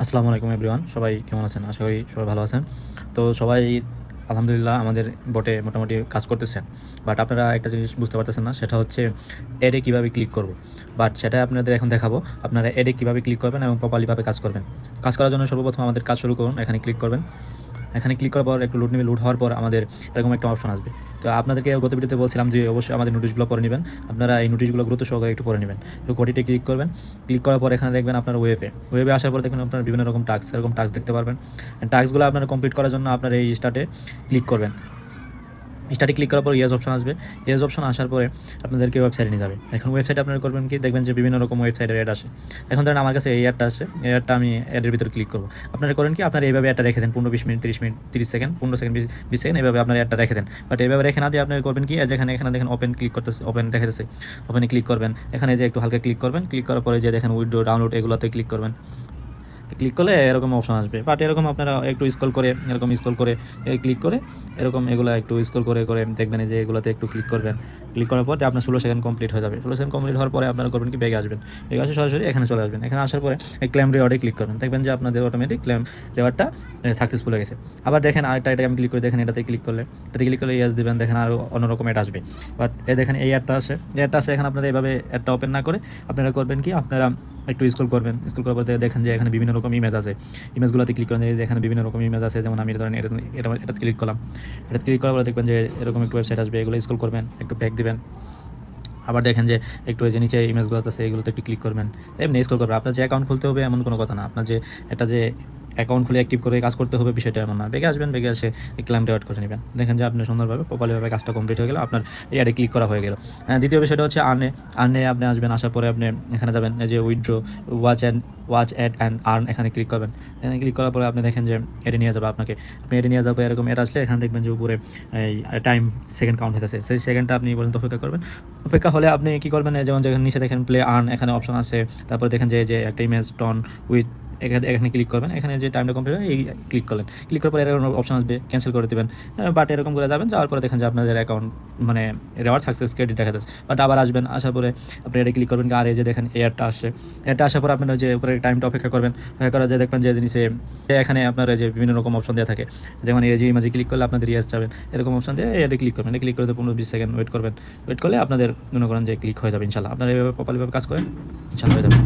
আসসালামু আলাইকুম এভরিওয়ান, সবাই কেমন আছেন? আশা করি সবাই ভালো আছেন। তো সবাই আলহামদুলিল্লাহ আমাদের বটে মোটামুটি কাজ করতেছেন। বাট আপনারা একটা জিনিস বুঝতে পারতেছেন না, সেটা হচ্ছে অ্যাডে কীভাবে ক্লিক করব। বাট সেটা আপনাদের এখন দেখাবো। আপনারা অ্যাডে কীভাবে ক্লিক করবেন এবং প্রপারলিভাবে কাজ করবেন। কাজ করার জন্য সর্বপ্রথম আমাদের কাজ শুরু করুন। এখানে ক্লিক করবেন। এখানে ক্লিক করার পর একটু লোড নেবে। লোড হওয়ার পর আমাদের এরকম একটা অপশন আসবে। তো আপনাদেরকে গত ভিডিওতে বলছিলাম যে অবশ্যই আমাদের নোটিশগুলো পড়ে নেবেন। আপনারা এই নোটিশগুলো গুরুত্ব সহকারে একটু পড়ে নেবেন। তো ঘটিতে ক্লিক করবেন। ক্লিক করার পর এখানে দেখবেন আপনার ওয়েবে আসার পর দেখবেন আপনার বিভিন্ন রকম এরকম টাস্ক দেখতে পারবেন। টাস্কগুলো আপনারা কমপ্লিট করার জন্য আপনার এই স্টার্টে ক্লিক করবেন। স্টার্টে ক্লিক করার পর ইয়েস অপশন আসবে। ইয়েস অপশন আসার পরে আপনাদেরকে ওয়েবসাইটে নিয়ে যাবে। এখন ওয়েবসাইটে আপনারা করবেন কি, দেখবেন যে বিভিন্ন রকম ওয়েবসাইটের অ্যাড আসে। এখন ধরেন আমার কাছে এই অ্যাডটা আসছে, এই অ্যাডটা আমি অ্যাডের ভিতরে ক্লিক করবো। আপনারা করেন কি, আপনারা এইভাবে অ্যাডটা রেখে দেন 15-20 minute, 30 minute, 30 second, 15 second, 20 second, এইভাবে আপনার অ্যাডটা রেখে দেন। বাট এইভাবে রেখে না দিয়ে আপনারা করবেন কি, যেখানে এখানে দেখেন ওপেন ক্লিক করতেছে, ওপেন দেখাতেছে, ওপেনে ক্লিক করবেন। এখানে যে একটু হালকা ক্লিক করবেন। ক্লিক করার পরে যে দেখেন উইথড্র, ডাউনলোড, এগুলোতে ক্লিক করবেন। ক্লিক করলে এরকম অপশন আসবে। বাট এরকম আপনারা একটু স্ক্রল করে, এরকম স্ক্রল করে ক্লিক করে এরকম এগুলো একটু স্ক্রল করে করে দেখবেন যে এগুলোতে একটু ক্লিক করবেন। ক্লিক করার পর আপনার 16 সেকেন্ড কমপ্লিট হয়ে যাবে। 16 সেকেন্ড কমপ্লিট হওয়ার পরে আপনারা করবেন কি, ব্যাগে আসবেন। ব্যাগে আসে সরাসরি এখানে চলে আসবেন। এখানে আসার পরে ক্লেম রিওয়ার্ডে ক্লিক করবেন। দেখবেন যে আপনাদের অটোমেটিক ক্লেম রিওয়ার্ডটা সাকসেসফুল হয়ে গেছে। আবার দেখেন আরেকটা, এটাকে আমি ক্লিক করে দেখেন, এটাতে ক্লিক করলে ইয়েস দিবেন। দেখেন আরও অন্যরকম অ্যাড আসবে। বাট দেখেন এই অ্যাডটা আসে। এখানে আপনারা এইভাবে অ্যাডটা ওপেন না করে আপনারা করবেন কি, আপনারা একটু স্ক্রল করবেন। স্ক্রল করার পর দেখেন যে এখানে বিভিন্ন রকম ইমেজ আছে। ইমেজগুলোতে ক্লিক করেন। এখানে বিভিন্ন রকম ইমেজ আছে, যেমন আমি ধরেন এটা ক্লিক করলাম। এটা ক্লিক করার পরে দেখবেন যে এরকম একটু ওয়েবসাইট আসবে। এগুলো স্ক্রল করবেন, একটু ব্যাক দিবেন। আবার দেখেন যে একটু এই যে নিচে ইমেজগুলো আছে, এগুলোতে একটু ক্লিক করবেন। এমনি স্ক্রল করবেন। আপনার যে অ্যাকাউন্ট খুলতে হবে এমন কোনো কথা না। আপনার যে এটা যে অ্যাকাউন্ট খুলে অ্যাক্টিভ করে কাজ করতে হবে বিষয়টা এমন না। বেগে আসবেন, বেগে এসে ক্লেম রিওয়ার্ড করে নেবেন। দেখেন যে আপনি সুন্দরভাবে প্রপারলিভাবে কাজটা কমপ্লিট হয়ে গেল, আপনার অ্যাডে ক্লিক করা হয়ে গেল। দ্বিতীয় বিষয়টা হচ্ছে আর্নে আপনি আসবেন। আসার পরে আপনি এখানে যাবেন, এই যে withdraw, watch ad and earn, এখানে ক্লিক করবেন। এখানে ক্লিক করার পরে আপনি দেখেন যে এডে নিয়ে যাবে আপনাকে। আপনি এডে নিয়ে যাবে, এরকম অ্যাড আসলে এখানে দেখবেন যে উপরে এই টাইম সেকেন্ড কাউন্ট হতেছে। সেই সেকেন্ডটা আপনি পর্যন্ত অপেক্ষা করবেন। অপেক্ষা হলে আপনি কী করবেন, যেমন যেখানে নিচে দেখেন প্লে আর্ন, এখানে অপশন আছে। তারপরে দেখেন যে একটা ইমেজ টন উইথ, এখানে ক্লিক করবেন। এখানে যে টাইমটা কমপ্লিট হয় এই ক্লিক করলেন। ক্লিক করার পরে এরকম অপশন আসবে, ক্যান্সেল করে দেবেন। বাট এরকম করে যাবেন, যাওয়ার পরে দেখেন যে আপনাদের অ্যাকাউন্ট মানে রিওয়ার্ড সাকসেস ক্রেডিট দেখা যাচ্ছে। বাট আবার আসবেন, আসার পরে আপনি এটা ক্লিক করবেন। আর এই যে দেখেন এয়ারটা আসছে। এয়ারটা আসার পর আপনার যে উপরে টাইমটা অপেক্ষা করবেন। অপেক্ষা করা যায়, দেখবেন যে জিনিসে এখানে আপনার যে বিভিন্ন রকম অপশন দেওয়া থাকে, যেমন এই যে ইমেজে ক্লিক করলে আপনাদের ইয়েস যাবেন। এরকম অপশন দিয়ে এটা ক্লিক করবেন। এটা ক্লিক করে 15-20 সেকেন্ড ওয়েট করবেন। ওয়েট করলে আপনাদের মনে করেন যে ক্লিক হয়ে যাবে। ইনশাল্লাহ আপনারা এইভাবে প্রপারলিভাবে কাজ করেন, ইনশাল্লাহ হয়ে যাবে।